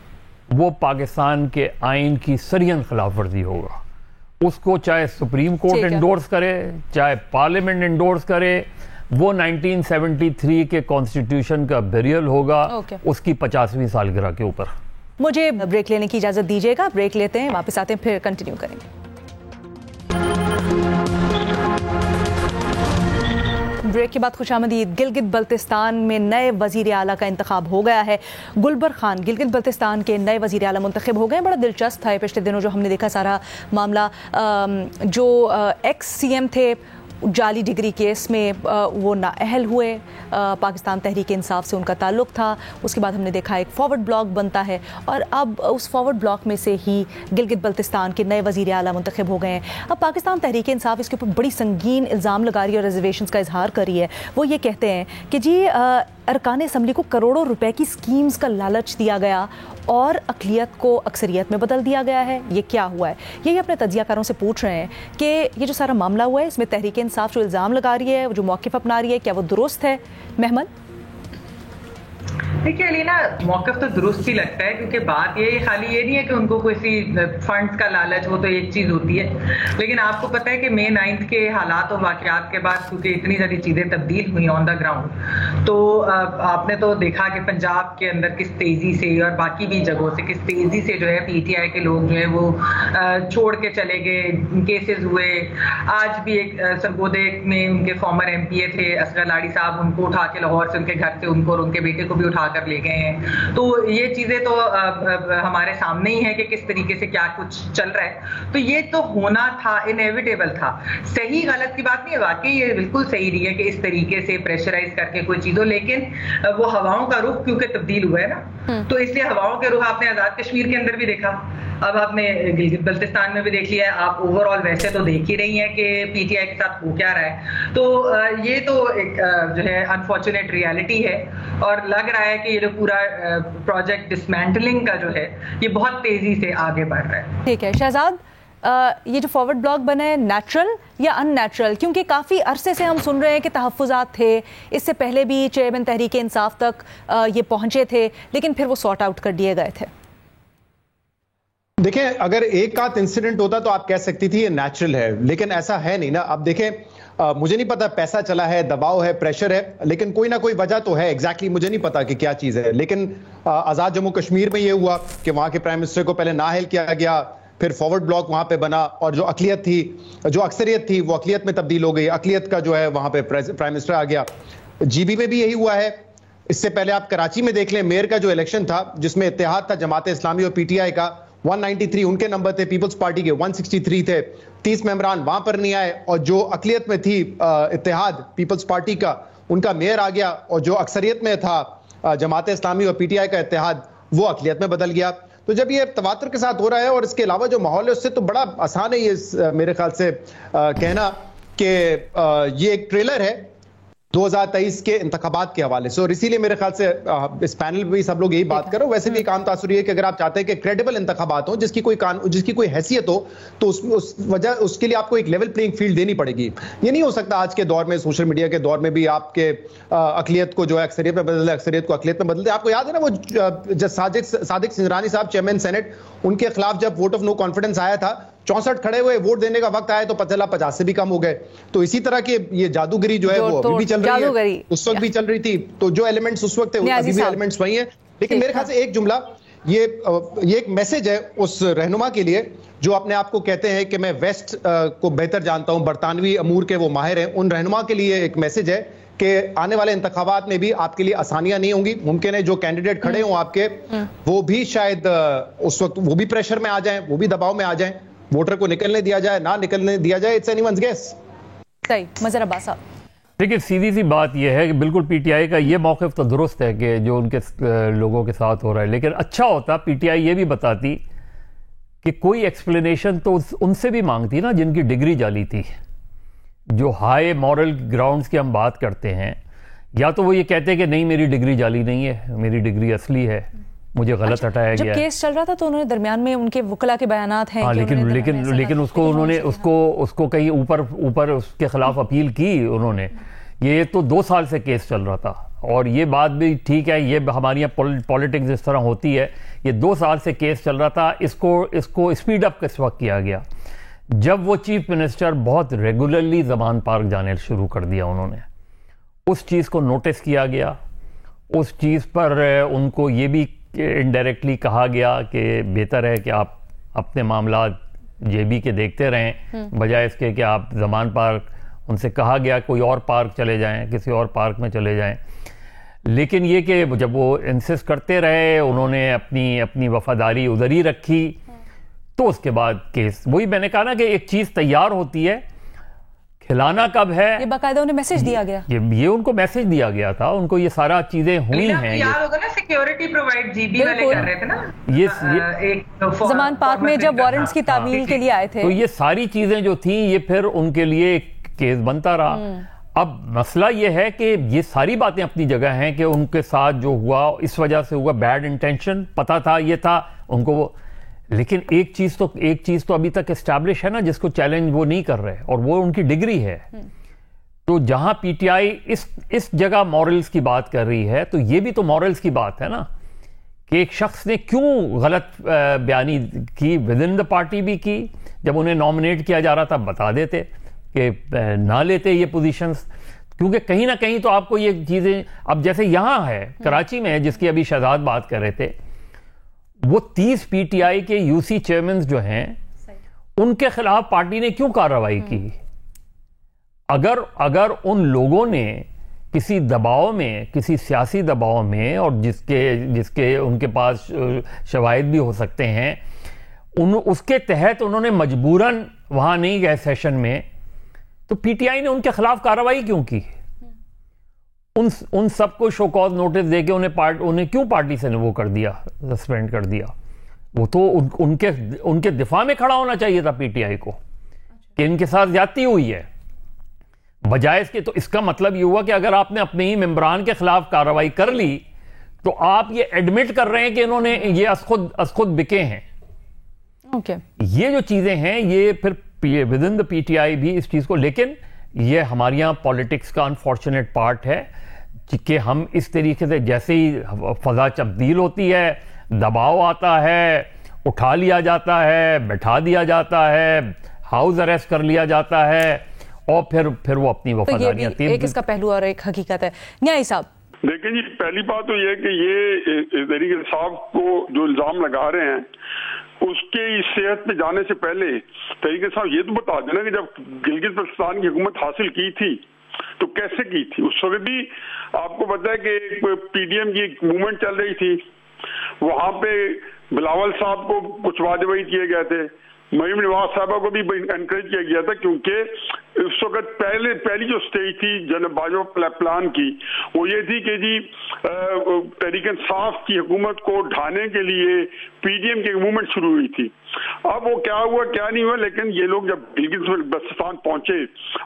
E: वो पाकिस्तान के आइन की सरियन खिलाफ वर्जी होगा। उसको चाहे सुप्रीम कोर्ट एंडोर्स करे, चाहे पार्लियामेंट एंडोर्स करे, वो 1973 के कॉन्स्टिट्यूशन का बेरियल होगा उसकी 50वीं सालगिरह के ऊपर।
A: मुझे ब्रेक लेने की इजाजत दीजिएगा, ब्रेक लेते हैं, वापस आते हैं, फिर कंटिन्यू करेंगे। ब्रेक के बाद खुशामदीद। गिलगित बल्तिस्तान में नए वजीर आला का इंतखाब हो गया है। गुलबर खान गिलगित बल्तिस्तान के नए वजीर आला मुंतखब हो गए। बड़ा दिलचस्प था पिछले दिनों जो हमने देखा सारा मामला, जो एक्स CM थे जाली डिग्री केस में वो नाअहल हुए, पाकिस्तान तहरीक इंसाफ से उनका ताल्लुक़ था। उसके बाद हमने देखा एक फॉरवर्ड ब्लॉक बनता है, और अब उस फॉरवर्ड ब्लॉक में से ही गिलगित बल्तिस्तान के नए वज़ीर आला मुंतखब हो गए हैं। अब पाकिस्तान तहरीक इंसाफ इसके ऊपर बड़ी संगीन इल्ज़ाम लगा रही है और रिजर्वेशंस का इजहार कर रही है। वो ये कहते हैं कि जी अरकान असम्बली को करोड़ों रुपए की स्कीम्स का लालच दिया गया और अक़लियत को अक्सरियत में बदल दिया गया है। ये क्या हुआ है, यही अपने तजियाकारों से पूछ रहे हैं कि ये जो सारा मामला हुआ है, इसमें तहरीक इंसाफ जो इल्ज़ाम लगा रही है, जो मौक़िफ़ अपना रही है, क्या वो दुरुस्त है? महमद,
D: देखिए अलीना, मौक़िफ़ तो दुरुस्त ही लगता है, क्योंकि बात ये खाली ये नहीं है कि उनको किसी फंड्स का लालच, वो तो एक चीज़ होती है, लेकिन आपको पता है कि May 9 के हालात और वाक़यात के बाद क्योंकि इतनी सारी चीज़ें तब्दील हुई ऑन द ग्राउंड, तो आपने तो देखा कि पंजाब के अंदर किस तेज़ी से और बाकी भी जगहों से किस तेज़ी से जो है PTI के लोग जो है वो छोड़ के चले गए, केसेस हुए। आज भी एक सरगोदे में उनके फॉर्मर MPA थे असगर लाड़ी साहब, उनको उठा के लाहौर से उनके घर से उनको और उनके बेटे को भी उठा कर ले गए हैं। तो ये चीजें तो हमारे सामने ही है कि किस तरीके से क्या कुछ चल रहा है। तो ये तो होना था, इनएविटेबल था। सही गलत की बात नहीं है, वाकई ये बिल्कुल सही नहीं है कि इस तरीके से प्रेशराइज करके कोई चीज हो, लेकिन वो हवाओं का रुख क्योंकि तब्दील हुआ है ना, तो इसलिए हवाओं के रुख आपने आजाद कश्मीर के अंदर भी देखा, अब आपने गिलगित बल्तिस्तान में भी देख लिया है, आप ओवरऑल वैसे तो देख ही रही हैं कि पीटीआई के साथ हो क्या रहा है। तो ये तो एक जो है अनफॉर्चुनेट रियलिटी है, और लग रहा है कि ये जो पूरा प्रोजेक्ट डिसमेंटलिंग का जो है ये बहुत तेजी से आगे बढ़ रहा है।
A: ठीक है शहजाद, ये जो फॉरवर्ड ब्लॉक बना है नेचुरल या अननेचुरल? क्योंकि काफ़ी अरसे से हम सुन रहे हैं कि तहफ़्फ़ुज़ात थे, इससे पहले भी चेयरमैन तहरीक इंसाफ तक ये पहुंचे थे, लेकिन फिर वो सॉर्ट आउट कर दिए गए थे।
C: देखें, अगर एक आध इंसिडेंट होता तो आप कह सकती थी ये नेचुरल है, लेकिन ऐसा है नहीं ना। अब देखें, मुझे नहीं पता, पैसा चला है, दबाव है, प्रेशर है, लेकिन कोई ना कोई वजह तो है। एग्जैक्टली मुझे नहीं पता कि क्या चीज़ है, लेकिन आज़ाद जम्मू कश्मीर में ये हुआ कि वहाँ के प्राइम मिनिस्टर को पहले नाअहल किया गया, फिर फॉरवर्ड ब्लॉक वहां पे बना, और जो अक़लियत थी, जो अक्सरियत थी, वो अक़लियत में तब्दील हो गई। अक़लियत का जो है वहां पे प्राइम मिनिस्टर आ गया। जीबी में भी यही हुआ है। इससे पहले आप कराची में देख लें, मेयर का जो इलेक्शन था जिसमें इत्तेहाद था जमात इस्लामी और पीटीआई का, 193 उनके नंबर थे, पीपल्स पार्टी के 163 थे, 30 मेंबरान वहां पर नहीं आए, और जो अक़लियत में थी इत्तेहाद पीपल्स पार्टी का, उनका मेयर आ गया, और जो अक्सरियत में था जमात इस्लामी और पीटीआई का इत्तेहाद, वो अक़लियत में बदल गया। तो जब ये तवातर के साथ हो रहा है, और इसके अलावा जो माहौल है उससे तो बड़ा आसान है ये मेरे ख्याल से कहना कि ये एक ट्रेलर है 2023 के इंतखाबात के हवाले से। और इसीलिए मेरे ख्याल से इस पैनल में भी सब लोग यही बात करो। वैसे भी एक आम तासुर है कि अगर आप चाहते हैं कि क्रेडिबल इंतखाबात हो, जिसकी कोई हैसियत हो, तो उस वजह उसके लिए आपको एक लेवल प्लेइंग फील्ड देनी पड़ेगी। ये नहीं हो सकता आज के दौर में, सोशल मीडिया के दौर में भी आपके अक़लियत को जो है अक्सरियत में बदल दे, अक्सरियत को अक़लियत में बदल दे। आपको याद है ना वो सादिक सिंजरानी साहब, चेयरमैन सेनेट, उनके खिलाफ जब वोट ऑफ नो कॉन्फिडेंस आया था, 64 खड़े हुए, वोट देने का वक्त आया तो पता चला 50 से भी कम हो गए। तो इसी तरह की ये जादूगरी जो है वो अभी भी चल रही है, उस वक्त भी चल रही थी। तो जो एलिमेंट्स उस वक्त थे अभी भी एलिमेंट्स वही हैं। लेकिन मेरे ख्याल से एक जुमला, ये एक मैसेज है उस रहनुमा के लिए जो अपने आप को कहते हैं कि मैं वेस्ट को बेहतर जानता हूं, बरतानवी अमूर के वो माहिर हैं। उन रहनुमा के लिए एक मैसेज है कि आने वाले इंतखाबात में भी आपके लिए आसानियां नहीं होंगी। मुमकिन है जो कैंडिडेट खड़े हों आपके, वो भी शायद उस वक्त वो भी प्रेशर में आ जाएं, वो भी दबाव में आ जाएं, वोटर को निकलने दिया जाए ना निकलने दिया जाए, इट्स एनीवन्स गेस।
A: सही। मज़हर अब्बास साहब,
E: देखिए सीधी सी बात यह है कि बिल्कुल पीटीआई का ये मौक़िफ़ तो दुरुस्त है कि जो उनके लोगों के साथ हो रहा है, लेकिन अच्छा होता पीटीआई ये भी बताती कि कोई एक्सप्लेनेशन तो उनसे भी मांगती ना जिनकी डिग्री जाली थी। जो हाई मॉरल ग्राउंड्स की हम बात करते हैं, या तो वो ये कहते हैं कि नहीं मेरी डिग्री जाली नहीं है, मेरी डिग्री असली है, मुझे गलत हटाया गया।
A: जब केस चल रहा था तो उन्होंने दरमियान में उनके वकला के बयानात हैं।
E: हाँ, लेकिन उसको उन्होंने उसको कहीं ऊपर उसके खिलाफ अपील की उन्होंने। ये तो 2 साल से केस चल रहा था, और ये बात भी ठीक है, ये हमारी यहाँ पॉलिटिक्स इस तरह होती है। ये 2 साल से केस चल रहा था, इसको स्पीड अप किस वक्त किया गया जब वो चीफ मिनिस्टर बहुत रेगुलरली ज़मान पार्क जाने शुरू कर दिया। उन्होंने उस चीज़ को नोटिस किया गया, उस चीज़ पर उनको ये भी इनडायरेक्टली कहा गया कि बेहतर है कि आप अपने मामला जेबी के देखते रहें, बजाय इसके कि आप ज़मान पार्क, उनसे कहा गया कोई और पार्क चले जाएं, किसी और पार्क में चले जाएं। लेकिन ये कि जब वो इंसिस्ट करते रहे, उन्होंने अपनी वफादारी उधर ही रखी, तो उसके बाद केस, वही मैंने कहा ना कि एक चीज़ तैयार होती है, खिलाना कब है,
A: ये बाकायदा उन्हें मैसेज दिया गया,
E: ये उनको मैसेज दिया गया था, उनको ये सारा चीजें हुई हैं।
D: याद होगा ना, सिक्योरिटी प्रोवाइड जीबी वाले कर रहे थे ना,
E: ये
D: एक
A: ज़मान पार्क में जब वारंट्स की तामील के लिए आए थे।
E: तो ये सारी चीजें जो थी, ये फिर उनके लिए एक केस बनता रहा। अब मसला ये है कि ये सारी बातें अपनी जगह हैं कि उनके साथ जो हुआ इस वजह से हुआ, बैड इंटेंशन पता था, ये था उनको। लेकिन एक चीज तो अभी तक एस्टैब्लिश है ना, जिसको चैलेंज वो नहीं कर रहे, और वो उनकी डिग्री है। तो जहां पीटीआई इस जगह मॉरल्स की बात कर रही है, तो ये भी तो मॉरल्स की बात है ना, कि एक शख्स ने क्यों गलत बयानी की, विद इन द पार्टी भी की। जब उन्हें नॉमिनेट किया जा रहा था बता देते कि ना लेते ये पोजीशंस, क्योंकि कहीं ना कहीं तो आपको ये चीजें, अब जैसे यहां है कराची में है, जिसकी अभी शहजाद बात कर रहे थे, वो 30 पीटीआई के यूसी चेयरमैन जो हैं, उनके खिलाफ पार्टी ने क्यों कार्रवाई की? अगर उन लोगों ने किसी दबाव में, किसी सियासी दबाव में, और जिसके उनके पास शवाहिद भी हो सकते हैं, उसके तहत उन्होंने मजबूरन वहां नहीं गए सेशन में, तो पीटीआई ने उनके खिलाफ कार्रवाई क्यों की? उन सबको शो कॉज नोटिस देके उन्हें क्यों पार्टी से वो कर दिया, सस्पेंड कर दिया? वो तो उनके दिफा में खड़ा होना चाहिए था पीटीआई को कि इनके साथ ज्यादती हुई है, बजाय इसके। तो इसका मतलब ये हुआ कि अगर आपने अपने ही मेंबरान के खिलाफ कार्रवाई कर ली तो आप ये एडमिट कर रहे हैं कि इन्होंने ये असखुद बिके हैं। ये जो चीजें हैं ये फिर विद इन द पीटीआई भी इस चीज को, लेकिन ये हमारे यहाँ पॉलिटिक्स का अनफॉर्चुनेट पार्ट है कि हम इस तरीके से जैसे ही फजा तब्दील होती है, दबाव आता है, उठा लिया जाता है, बैठा दिया जाता है, हाउस अरेस्ट कर लिया जाता है, और फिर वो अपनी वफादारियां
A: एक इसका पहलू और एक हकीकत है। न्याय साहब,
B: देखिए जी, पहली बात तो ये कि ये तहरीक इंसाफ को जो इल्जाम लगा रहे हैं उसके इस सेहत पे जाने से पहले तहरीक इंसाफ ये तो बता देना कि जब गिलगित बल्तिस्तान की हुकूमत हासिल की थी तो कैसे की थी। उस वक्त भी आपको पता है कि पीडीएम की मूवमेंट चल रही थी, वहां पे बिलावल साहब को कुछ वादे वही किए गए थे, मरीम नवाज साहबा को भी एनकरेज किया गया था, क्योंकि उस वक्त पहली जो स्टेज थी जनरल बाजवा प्लान की वो ये थी कि जी तहरीक इंसाफ की हुकूमत को ढाने के लिए पीडीएम की मूवमेंट शुरू हुई थी। अब वो क्या हुआ क्या नहीं हुआ, लेकिन ये लोग जब गिलगित बल्तिस्तान पहुंचे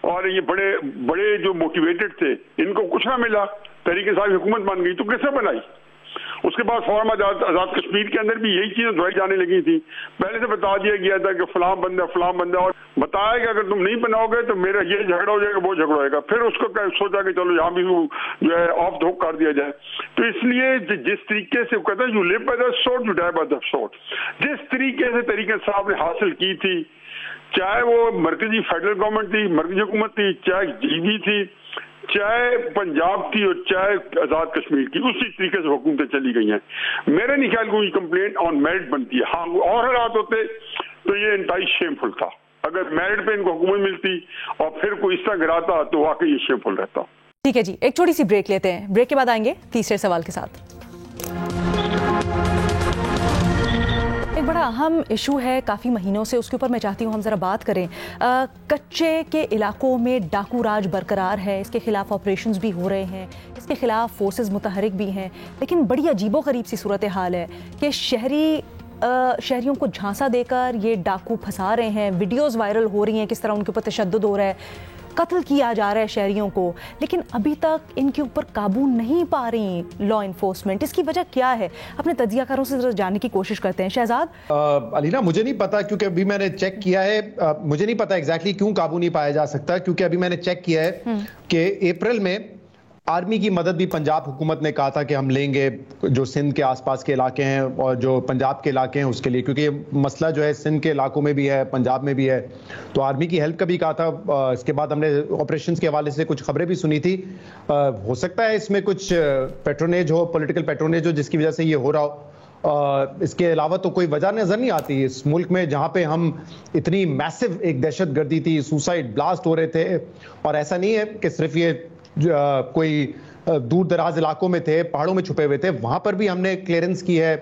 B: और ये बड़े बड़े जो मोटिवेटेड थे, इनको कुछ ना मिला, तहरीक इंसाफ की हुकूमत बन गई, तो कैसे बनाई? उसके बाद फौरन आजाद कश्मीर के अंदर भी यही चीजें दोहराई जाने लगी थी। पहले से बता दिया गया था कि फलां बंदा, और बताया कि अगर तुम नहीं बनाओगे तो मेरा ये झगड़ा हो जाएगा, वो झगड़ा होगा। फिर उसको सोचा कि चलो यहाँ भी जो है ऑफ धोक कर दिया जाए। तो इसलिए जिस तरीके से कहता है you live by the sword you die by the sword, जिस तरीके से तहरीक इंसाफ ने हासिल की थी, चाहे वो मरकजी फेडरल गवर्नमेंट थी, मरकजी हुकूमत थी, चाहे जीबी थी, चाहे पंजाब की और चाहे आजाद कश्मीर की, उसी तरीके से हुकूमतें चली गई हैं। मेरे नहीं ख्याल कोई कंप्लेंट ऑन मेरिट बनती है। हाँ, और हालात होते तो ये इंतहाई शेमफुल था। अगर मेरिट पे इनको हुकूमत मिलती और फिर कोई इस तरह गिराता तो वाकई ये शेमफुल रहता।
A: ठीक है जी, एक छोटी सी ब्रेक लेते हैं, ब्रेक के बाद आएंगे तीसरे सवाल के साथ। एक बड़ा अहम इशू है काफ़ी महीनों से, उसके ऊपर मैं चाहती हूँ हम ज़रा बात करें। कच्चे के इलाकों में डाकू राज बरकरार है, इसके खिलाफ ऑपरेशंस भी हो रहे हैं, इसके खिलाफ फोर्सेस मुतहरिक भी हैं, लेकिन बड़ी अजीबोगरीब सी सूरत हाल है कि शहरियों को झांसा देकर ये डाकू फंसा रहे हैं। वीडियोज़ वायरल हो रही हैं किस तरह उनके ऊपर तशद्दुद हो रहा है, कत्ल किया जा रहा है शहरियों को, लेकिन अभी तक इनके ऊपर काबू नहीं पा रही लॉ इन्फोर्समेंट। इसकी वजह क्या है? अपने तज्जियाकारों से जरा जानने की कोशिश करते हैं। शहजाद।
C: अलीना, मुझे नहीं पता, क्योंकि अभी मैंने चेक किया है, मुझे नहीं पता एग्जैक्टली क्यों काबू नहीं पाया जा सकता, क्योंकि अभी मैंने चेक किया है कि अप्रैल में आर्मी की मदद भी पंजाब हुकूमत ने कहा था कि हम लेंगे, जो सिंध के आसपास के इलाके हैं और जो पंजाब के इलाके हैं उसके लिए, क्योंकि ये मसला जो है सिंध के इलाकों में भी है, पंजाब में भी है, तो आर्मी की हेल्प का भी कहा था। इसके बाद हमने ऑपरेशंस के हवाले से कुछ खबरें भी सुनी थी। हो सकता है इसमें कुछ पेट्रोनेज हो, पॉलिटिकल पेट्रोनेज हो, जिसकी वजह से ये हो रहा हो। इसके अलावा तो कोई वजह नजर नहीं आती इस मुल्क में, जहां पे हम इतनी मैसिव एक दहशतगर्दी थी, सुसाइड ब्लास्ट हो रहे थे, और ऐसा नहीं है कि सिर्फ ये कोई दूर दराज इलाकों में थे, पहाड़ों में छुपे हुए थे, वहां पर भी हमने क्लियरेंस की है।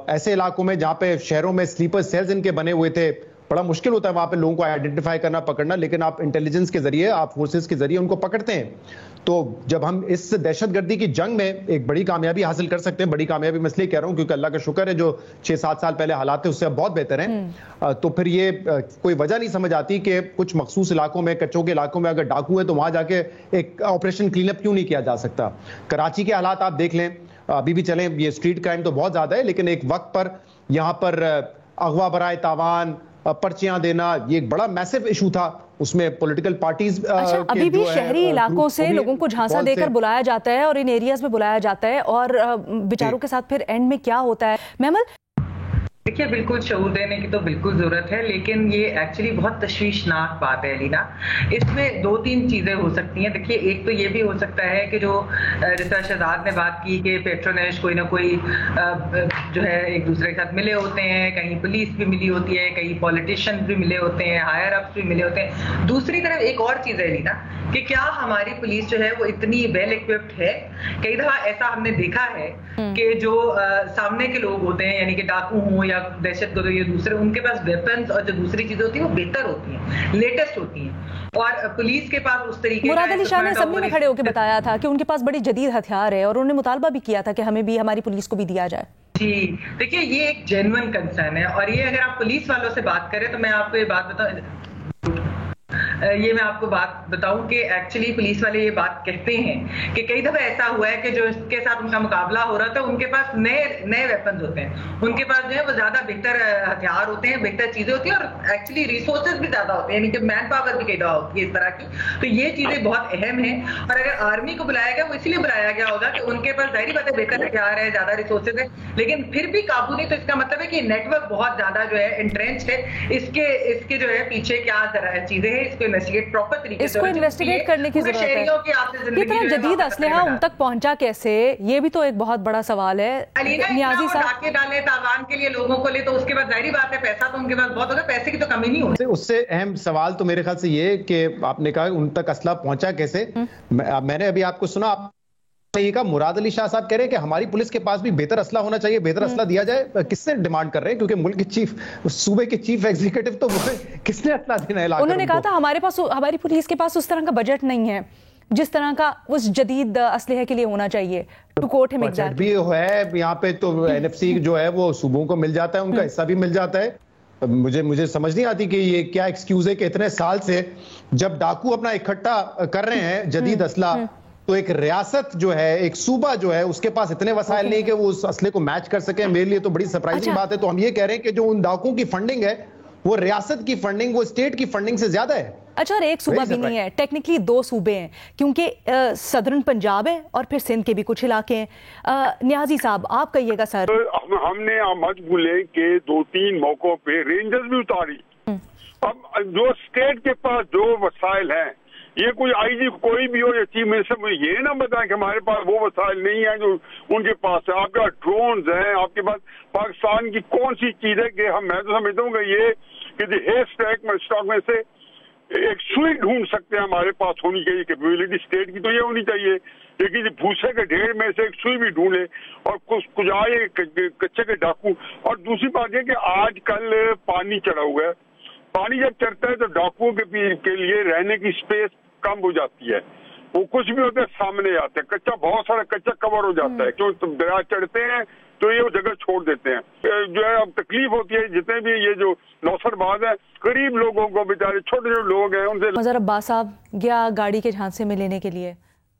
C: ऐसे इलाकों में जहां पे शहरों में स्लीपर सेल्स इनके बने हुए थे, बड़ा मुश्किल होता है वहां पे लोगों को आइडेंटिफाई करना, पकड़ना, लेकिन आप इंटेलिजेंस के जरिए, आप फोर्सेस के जरिए उनको पकड़ते हैं। तो जब हम इस दहशतगर्दी की जंग में एक बड़ी कामयाबी हासिल कर सकते हैं, बड़ी कामयाबी मैं इसलिए कह रहा हूं क्योंकि अल्लाह का शुक्र है जो 6-7 साल पहले हालात थे उससे अब बहुत बेहतर हैं, तो फिर ये कोई वजह नहीं समझ आती कि कुछ मखसूस इलाकों में, कच्चों के इलाकों में अगर डाकू है तो वहां जाके एक ऑपरेशन क्लीनअप क्यों नहीं किया जा सकता। कराची के हालात आप देख लें, अभी भी चलें, ये स्ट्रीट क्राइम तो बहुत ज्यादा है, लेकिन एक वक्त पर यहां पर अगवा बराए तावान, पर्चियां देना, ये एक बड़ा मैसिव इशू था। उसमें पॉलिटिकल पार्टीज
A: अभी भी शहरी इलाकों से लोगों को झांसा देकर बुलाया जाता है और इन एरियाज में बुलाया जाता है, और बेचारों के साथ फिर एंड में क्या होता है? महमल,
D: देखिए, बिल्कुल शऊर देने की तो बिल्कुल जरूरत है, लेकिन ये एक्चुअली बहुत तशवीशनाक बात है लीना। इसमें 2-3 चीजें हो सकती हैं। देखिए, एक तो ये भी हो सकता है कि जो रिसर्च शहजाद ने बात की कि पेट्रोनेज कोई ना कोई जो है एक दूसरे के साथ मिले होते हैं, कहीं पुलिस भी मिली होती है, कहीं पॉलिटिशियंस भी मिले होते हैं, हायर अप्स भी मिले होते हैं। दूसरी तरफ एक और चीज है लीना कि क्या हमारी पुलिस जो है वो इतनी वेल इक्विप्ड है। कई दफा ऐसा हमने देखा है कि जो सामने के लोग होते हैं, यानी कि डाकू हों या दहशतगर्द या दूसरे, उनके पास वेपन्स और जो दूसरी चीजें होती हैं वो बेहतर होती हैं, लेटेस्ट होती हैं, और पुलिस के पास उस तरीके
A: मुराद अली शाह ने असेंबली में खड़े होकर बताया था कि उनके पास बड़ी जदीद हथियार है और उन्होंने मुतालबा भी किया था कि हमें भी, हमारी पुलिस को भी दिया जाए।
D: जी देखिए, ये एक जेन्युइन कंसर्न है, और ये अगर आप पुलिस वालों से बात करें तो मैं आपको ये बात बताऊं कि एक्चुअली पुलिस वाले ये बात कहते हैं कि कई दफा ऐसा हुआ है कि जो इसके साथ उनका मुकाबला हो रहा था, उनके पास नए वेपन्स होते हैं, उनके पास जो है वो ज्यादा बेहतर हथियार होते हैं, बेहतर चीजें होती हैं, और एक्चुअली रिसोर्सेज भी ज्यादा होते हैं, यानी कि मैन पावर भी कई दफा होती है इस तरह की। तो ये चीजें बहुत अहम है, और अगर आर्मी को बुलाया गया वो इसलिए बुलाया गया होगा कि उनके पास जाहिर बात है बेहतर हथियार है, ज्यादा रिसोर्सेज है, लेकिन फिर भी काबू नहीं। तो इसका मतलब है कि नेटवर्क बहुत ज्यादा जो है इंट्रेंच्ड है। इसके जो है पीछे क्या चीजें हैं, इसको इन्वेस्टिगेट प्रॉपर तरीके से,
A: इसको इन्वेस्टिगेट करने की जरूरत है। कितना जदीद असलहा उन तक पहुंचा कैसे, ये भी तो एक बहुत बड़ा सवाल है। नियाजी साहब
D: डाके डाले तावान के लिए लोगों को ले, तो उसके बाद जाहिर बात है पैसा तो उनके पास बहुत होगा, पैसे की तो कमी नहीं होती।
C: उससे अहम सवाल तो मेरे ख्याल से ये कि आपने कहा उन तक असला पहुंचा कैसे। मैंने अभी आपको सुना, ये कहा मुराद अली शाह साहब कह रहे हैं कि हमारी पुलिस के पास भी बेहतर असला होना चाहिए, बेहतर असला दिया जाए। किससे डिमांड कर रहे हैं, क्योंकि मुल्क के चीफ, सूबे के चीफ एग्जीक्यूटिव तो किसने असला देना है?
A: उन्होंने कहा था हमारी पुलिस के पास उस तरह का बजट नहीं है जिस तरह का उस जदीद असलहे के लिए होना चाहिए। टू कोट हिम एग्जैक्टली
C: भी है यहाँ पे, तो एनएफसी जो है वो सूबों को मिल जाता है, उनका हिस्सा भी मिल जाता है। मुझे समझ नहीं आती कि ये क्या एक्सक्यूज है कि इतने साल से जब डाकू अपना इकट्ठा कर रहे हैं जदीद असला, तो एक रियासत जो है, एक सूबा जो है, उसके पास इतने वसाइल नहीं कि वो उस असले को मैच कर सके। मेरे लिए तो बड़ी सरप्राइजिंग बात है। तो हम ये कह रहे हैं कि जो उन डाकुओं की फंडिंग है वो रियासत की फंडिंग, वो स्टेट की फंडिंग से ज्यादा है।
A: अच्छा, और एक सूबा भी नहीं है, टेक्निकली 2 सूबे हैं, क्योंकि सदर्न पंजाब है और फिर सिंध के भी कुछ इलाके हैं। नियाजी साहब आप कहिएगा। सर
B: हमने मत भूले कि 2-3 मौकों पे रेंजर्स भी उतारी। अब जो स्टेट के पास जो वसाइल हैं, ये कोई आईजी कोई भी हो या चीफ मिनिस्टर, मुझे ये ना बताएं कि हमारे पास वो वसाइल नहीं है जो उनके पास है। आपके पास ड्रोन्स हैं, आपके पास पाकिस्तान की कौन सी चीज है कि मैं तो समझता हूँ कि ये कि हेयर स्टॉक में से एक सुई ढूंढ सकते हैं, हमारे पास होनी चाहिए कैपेबिलिटी स्टेट की, तो ये होनी चाहिए। लेकिन भूसे के ढेर में से एक सुई भी ढूंढे और कुछ आए कच्चे के डाकू। और दूसरी बात यह कि आजकल पानी चढ़ा हुआ है, पानी जब चढ़ता है तो डाकुओं के लिए रहने की स्पेस कम हो जाती है। वो कुछ भी होता है सामने आते हैं, बहुत सारा कच्चा कवर हो जाता है, क्यों दरिया चढ़ते हैं तो ये जगह छोड़ देते हैं। जो है अब तकलीफ होती है, जितने भी ये जो नौसरबाज है, गरीब लोगों को, बेचारे छोटे छोटे लोग हैं, उनसे।
A: मज़हर अब्बास साहब गया गाड़ी के झांसे में लेने के लिए,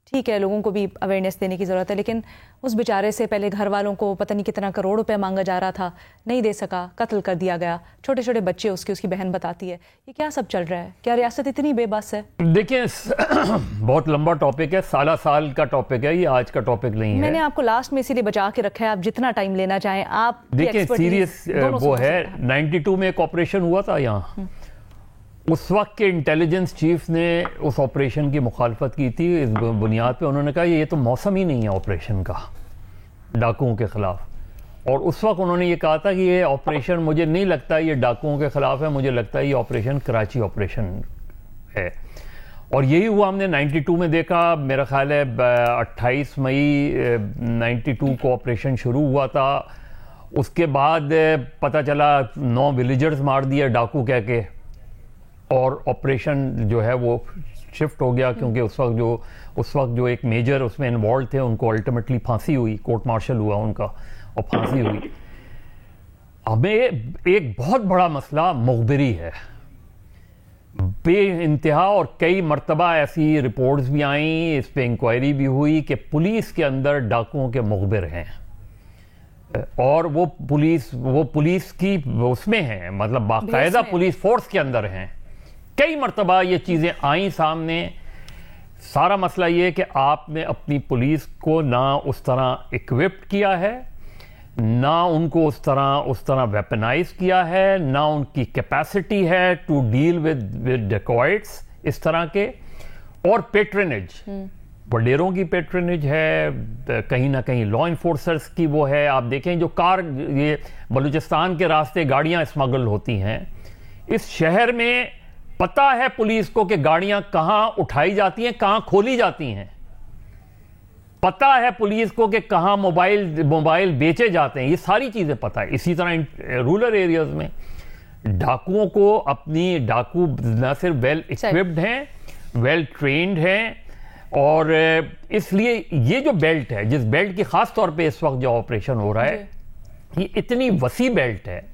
A: ठीक है, लोगों को भी अवेयरनेस देने की ज़रूरत है, लेकिन उस बेचारे से पहले घर वालों को पता नहीं कितना करोड़ रुपए मांगा जा रहा था, नहीं दे सका, कत्ल कर दिया गया। छोटे छोटे बच्चे उसकी बहन बताती है। ये क्या सब चल रहा है? क्या रियासत इतनी बेबस है?
E: देखिए बहुत लंबा टॉपिक है, साल का टॉपिक है, ये आज का टॉपिक नहीं है।
A: मैंने आपको लास्ट में इसीलिए बचा के रखा है, आप जितना टाइम लेना चाहें। आप
E: देखिए सीरियस वो है, 92 में एक ऑपरेशन हुआ था यहाँ, उस वक्त के इंटेलिजेंस चीफ ने उस ऑपरेशन की मुखालफत की थी इस बुनियाद पे, उन्होंने कहा ये तो मौसम ही नहीं है ऑपरेशन का डाकुओं के खिलाफ। और उस वक्त उन्होंने ये कहा था कि ये ऑपरेशन, मुझे नहीं लगता ये डाकुओं के खिलाफ है, मुझे लगता है ये ऑपरेशन कराची ऑपरेशन है। और यही हुआ, हमने 92 में देखा। मेरा ख्याल है 28 मई 92 को ऑपरेशन शुरू हुआ था। उसके बाद पता चला 9 विलेजर्स मार दिए डाकू कह के, और ऑपरेशन जो है वो शिफ्ट हो गया, क्योंकि उस वक्त जो एक मेजर उसमें इन्वॉल्व थे उनको अल्टीमेटली फांसी हुई, कोर्ट मार्शल हुआ उनका और फांसी हुई। हमें एक बहुत बड़ा मसला मुखबिरी है, बे इंतहा, और कई मरतबा ऐसी रिपोर्ट्स भी आई, इस पे इंक्वायरी भी हुई कि पुलिस के अंदर डाकुओं के मुखबिर हैं, और वो पुलिस की उसमें हैं, मतलब बाकायदा पुलिस फोर्स के अंदर हैं। कई मरतबा ये चीज़ें आई सामने। सारा मसला ये कि आपने अपनी पुलिस को ना उस तरह इक्विप्ड किया है, ना उनको उस तरह वेपनाइज किया है, ना उनकी कैपेसिटी है टू डील विद डेकॉइट्स इस तरह के। और पेट्रनेज, वडेरों की पेट्रनेज है, कहीं ना कहीं लॉ इन्फोर्सर्स की वो है। आप देखें जो ये बलूचिस्तान के रास्ते गाड़ियां स्मगल होती हैं, इस शहर में पता है पुलिस को कि गाड़ियां कहां उठाई जाती हैं, कहां खोली जाती हैं। पता है पुलिस को कि कहां मोबाइल बेचे जाते हैं। ये सारी चीजें पता है। इसी तरह रूरल एरियाज में डाकुओं को डाकू न सिर्फ वेल इक्विप्ड हैं, वेल ट्रेन्ड हैं, और इसलिए ये जो बेल्ट है, जिस बेल्ट की खास तौर पे इस वक्त जो ऑपरेशन हो रहा है, ये इतनी वसी बेल्ट है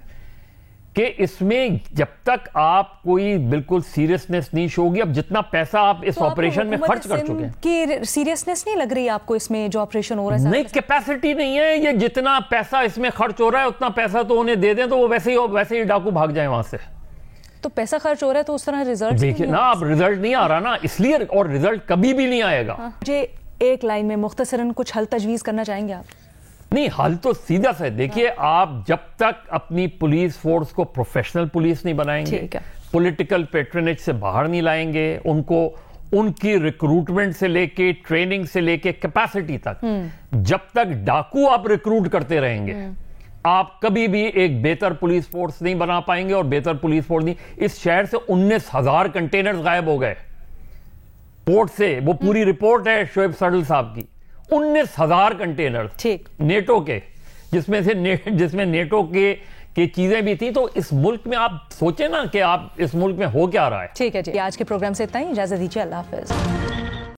E: कि इसमें जब तक आप कोई बिल्कुल सीरियसनेस नहीं शो होगी। अब जितना पैसा आप इस ऑपरेशन में खर्च कर चुके हैं,
A: कि सीरियसनेस नहीं लग रही आपको इसमें जो ऑपरेशन हो रहा है?
E: नहीं, कैपेसिटी नहीं है। ये जितना पैसा इसमें खर्च हो रहा है उतना पैसा तो उन्हें दे दें तो वो वैसे ही डाकू भाग जाए वहां से।
A: तो पैसा खर्च हो रहा है तो उस तरह रिजल्ट
E: देखिए ना, अब रिजल्ट नहीं आ रहा ना, इसलिए, और रिजल्ट कभी भी नहीं आएगा।
A: मुझे एक लाइन में मुख्तसरन कुछ हल तजवीज करना चाहेंगे आप?
E: नहीं, हल तो सीधा सा है। देखिए, आप जब तक अपनी पुलिस फोर्स को प्रोफेशनल पुलिस नहीं बनाएंगे, पॉलिटिकल पैट्रनेज से बाहर नहीं लाएंगे, उनको उनकी रिक्रूटमेंट से लेके, ट्रेनिंग से लेके, कैपेसिटी तक, जब तक डाकू आप रिक्रूट करते रहेंगे, आप कभी भी एक बेहतर पुलिस फोर्स नहीं बना पाएंगे। और बेहतर पुलिस फोर्स नहीं, इस शहर से 19,000 कंटेनर्स गायब हो गए पोर्ट से। वो पूरी रिपोर्ट है शोएब सडल साहब की। 19,000 कंटेनर नेटो के, जिसमें नेटो के चीजें भी थी। तो इस मुल्क में आप सोचे ना कि आप इस मुल्क में हो क्या रहा है।
A: ठीक है जी, आज के प्रोग्राम से इतना ही। इजाजत दीजिए, अल्लाह हाफिज।